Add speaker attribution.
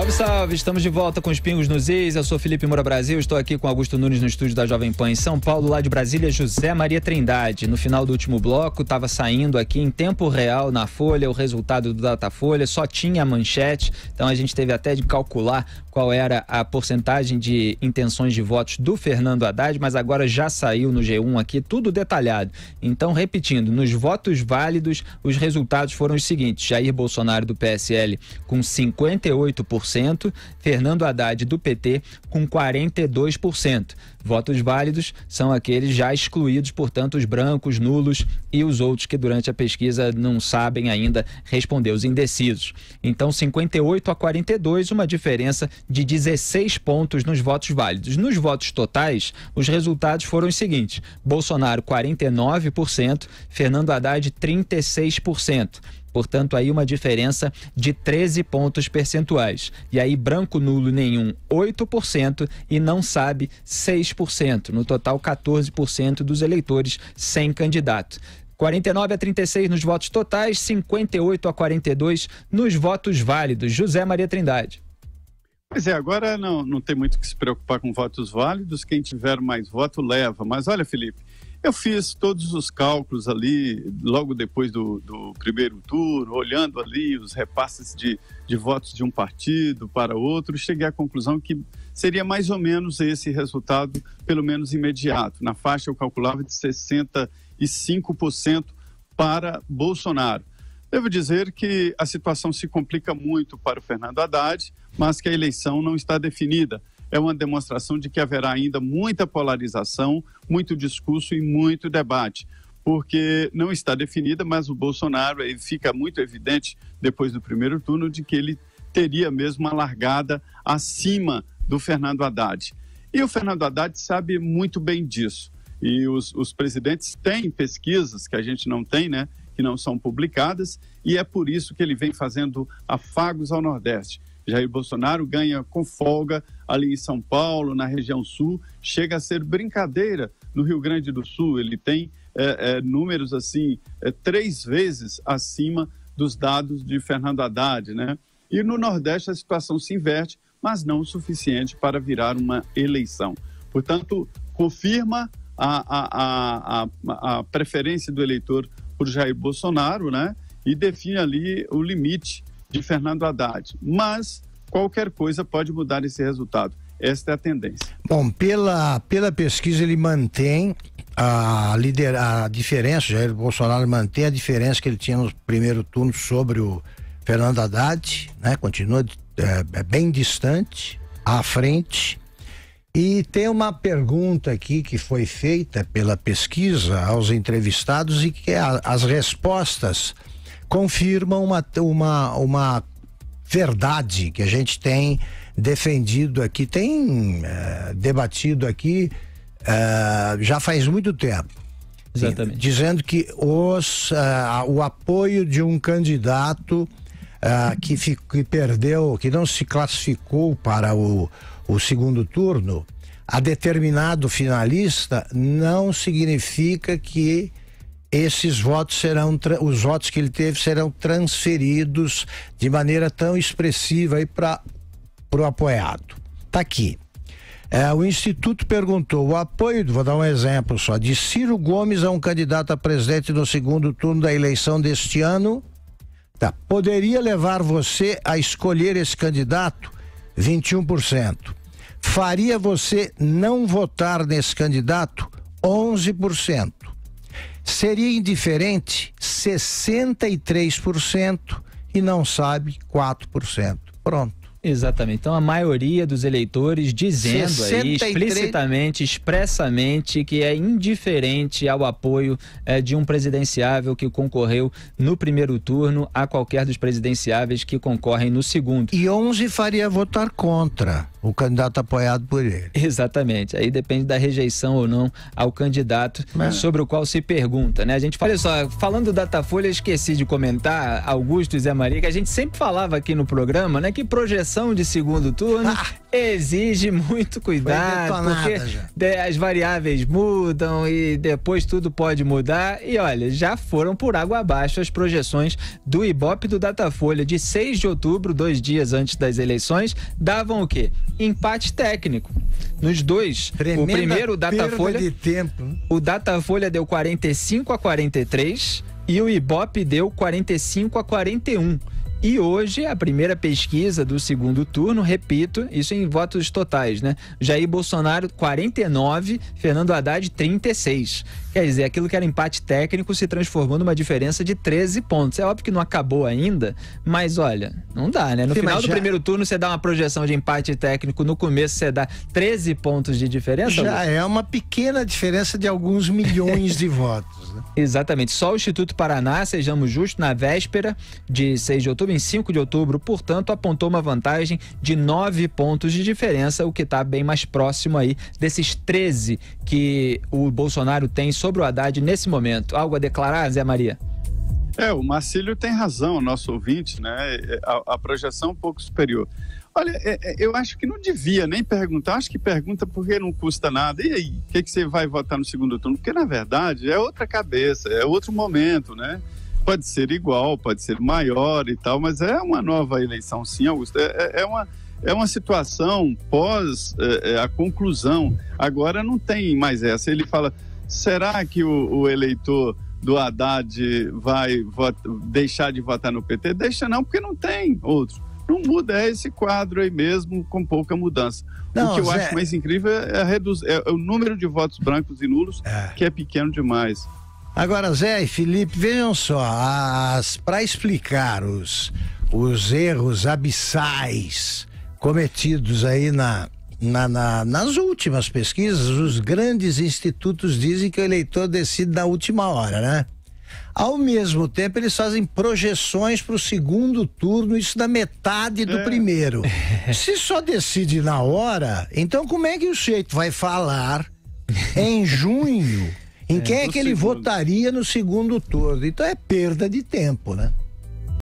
Speaker 1: Salve, salve! Estamos de volta com os Pingos nos Is. Eu sou Felipe Moura Brasil, estou aqui com Augusto Nunes no estúdio da Jovem Pan em São Paulo, lá de Brasília, José Maria Trindade. No final do último bloco, estava saindo aqui em tempo real na Folha o resultado do Datafolha, só tinha a manchete, então a gente teve até de calcular qual era a porcentagem de intenções de votos do Fernando Haddad, mas agora já saiu no G1 aqui, tudo detalhado. Então, repetindo, nos votos válidos, os resultados foram os seguintes: Jair Bolsonaro do PSL com 58%, Fernando Haddad do PT com 42%. Votos válidos são aqueles já excluídos, portanto, os brancos, nulos e os outros que durante a pesquisa não sabem ainda responder, os indecisos. Então, 58-42, uma diferença de 16 pontos nos votos válidos. Nos votos totais, os resultados foram os seguintes: Bolsonaro 49%, Fernando Haddad 36%. Portanto, aí uma diferença de 13 pontos percentuais. E aí, branco, nulo, nenhum, 8% e não sabe, 6%. No total, 14% dos eleitores sem candidato. 49-36 nos votos totais, 58-42 nos votos válidos. José Maria Trindade.
Speaker 2: Pois é, agora não tem muito que se preocupar com votos válidos. Quem tiver mais voto leva. Mas olha, Felipe, eu fiz todos os cálculos ali, logo depois do primeiro turno, olhando ali os repasses de votos de um partido para outro, cheguei à conclusão que seria mais ou menos esse resultado, pelo menos imediato. Na faixa eu calculava de 65% para Bolsonaro. Devo dizer que a situação se complica muito para o Fernando Haddad, mas que a eleição não está definida. É uma demonstração de que haverá ainda muita polarização, muito discurso e muito debate, porque não está definida, mas o Bolsonaro, fica muito evidente depois do primeiro turno de que ele teria mesmo uma largada acima do Fernando Haddad. E o Fernando Haddad sabe muito bem disso. E os presidentes têm pesquisas que a gente não tem, né, que não são publicadas, e é por isso que ele vem fazendo afagos ao Nordeste. Jair Bolsonaro ganha com folga ali em São Paulo, na região sul, chega a ser brincadeira no Rio Grande do Sul. Ele tem números assim, 3 vezes acima dos dados de Fernando Haddad, né? E no Nordeste a situação se inverte, mas não o suficiente para virar uma eleição. Portanto, confirma a preferência do eleitor por Jair Bolsonaro, né? E define ali o limite de Fernando Haddad, mas qualquer coisa pode mudar esse resultado. Esta é a tendência.
Speaker 3: Bom, pela pesquisa ele mantém a diferença, Jair Bolsonaro mantém a diferença que ele tinha no primeiro turno sobre o Fernando Haddad, né? Continua bem distante, à frente. E tem uma pergunta aqui que foi feita pela pesquisa aos entrevistados e que as respostas confirmam uma verdade que a gente tem defendido aqui, tem debatido aqui já faz muito tempo.
Speaker 1: Exatamente.
Speaker 3: Dizendo que o apoio de um candidato que perdeu, que não se classificou para o segundo turno, a determinado finalista, não significa que esses votos os votos que ele teve serão transferidos de maneira tão expressiva aí para o apoiado. Tá aqui. O Instituto perguntou: o apoio, vou dar um exemplo só, de Ciro Gomes a um candidato a presidente no segundo turno da eleição deste ano, poderia levar você a escolher esse candidato? 21%. Faria você não votar nesse candidato? 11%. Seria indiferente? 63%. E não sabe? 4%. Pronto.
Speaker 1: Exatamente. Então a maioria dos eleitores dizendo
Speaker 3: 63...
Speaker 1: aí explicitamente, expressamente, que é indiferente ao apoio de um presidenciável que concorreu no primeiro turno a qualquer dos presidenciáveis que concorrem no segundo.
Speaker 3: E 11 faria votar contra. o candidato apoiado por ele.
Speaker 1: Exatamente. Aí depende da rejeição ou não ao candidato sobre o qual se pergunta, né? A gente, olha só, falando do Datafolha, esqueci de comentar, Augusto e Zé Maria, que a gente sempre falava aqui no programa, né? Que projeção de segundo turno exige muito cuidado, porque as variáveis mudam e depois tudo pode mudar. E olha, já foram por água abaixo as projeções do Ibope e do Datafolha de 6 de outubro, 2 dias antes das eleições, davam o quê? Empate técnico. Nos dois, o primeiro, o Datafolha,
Speaker 3: de tempo, né?
Speaker 1: O Datafolha deu 45-43 e o Ibope deu 45-41. E hoje, a primeira pesquisa do segundo turno, repito, isso em votos totais, né? Jair Bolsonaro, 49, Fernando Haddad, 36. Quer dizer, aquilo que era empate técnico se transformou numa diferença de 13 pontos. É óbvio que não acabou ainda, mas olha, não dá, né? No final do primeiro turno, você dá uma projeção de empate técnico, no começo você dá 13 pontos de diferença.
Speaker 3: Já é uma pequena diferença de alguns milhões de votos, né?
Speaker 1: Exatamente. Só o Instituto Paraná, sejamos justos, na véspera de 6 de outubro, em 5 de outubro, portanto, apontou uma vantagem de 9 pontos de diferença, o que está bem mais próximo aí desses 13 que o Bolsonaro tem sobre o Haddad nesse momento. Algo a declarar, Zé Maria?
Speaker 2: O Marcílio tem razão, nosso ouvinte, né? A projeção é um pouco superior. Olha, eu acho que não devia nem perguntar, acho que pergunta porque não custa nada. E aí, o que você vai votar no segundo turno? Porque, na verdade, é outra cabeça, é outro momento, né? Pode ser igual, pode ser maior e tal, mas é uma nova eleição, sim, Augusto. É uma situação pós a conclusão. Agora não tem mais essa. Ele fala, será que o eleitor do Haddad vai deixar de votar no PT? Deixa não, porque não tem outro. Não muda, é esse quadro aí mesmo, com pouca mudança. O que eu acho mais incrível é o número de votos brancos e nulos, que é pequeno demais.
Speaker 3: Agora, Zé e Felipe, vejam só, para explicar os erros abissais cometidos aí nas últimas pesquisas, os grandes institutos dizem que o eleitor decide na última hora, né? Ao mesmo tempo, eles fazem projeções para o segundo turno, isso da metade do primeiro. Se só decide na hora, então como é que o sujeito vai falar em junho em quem é que ele votaria no segundo turno? Então é perda de tempo, né?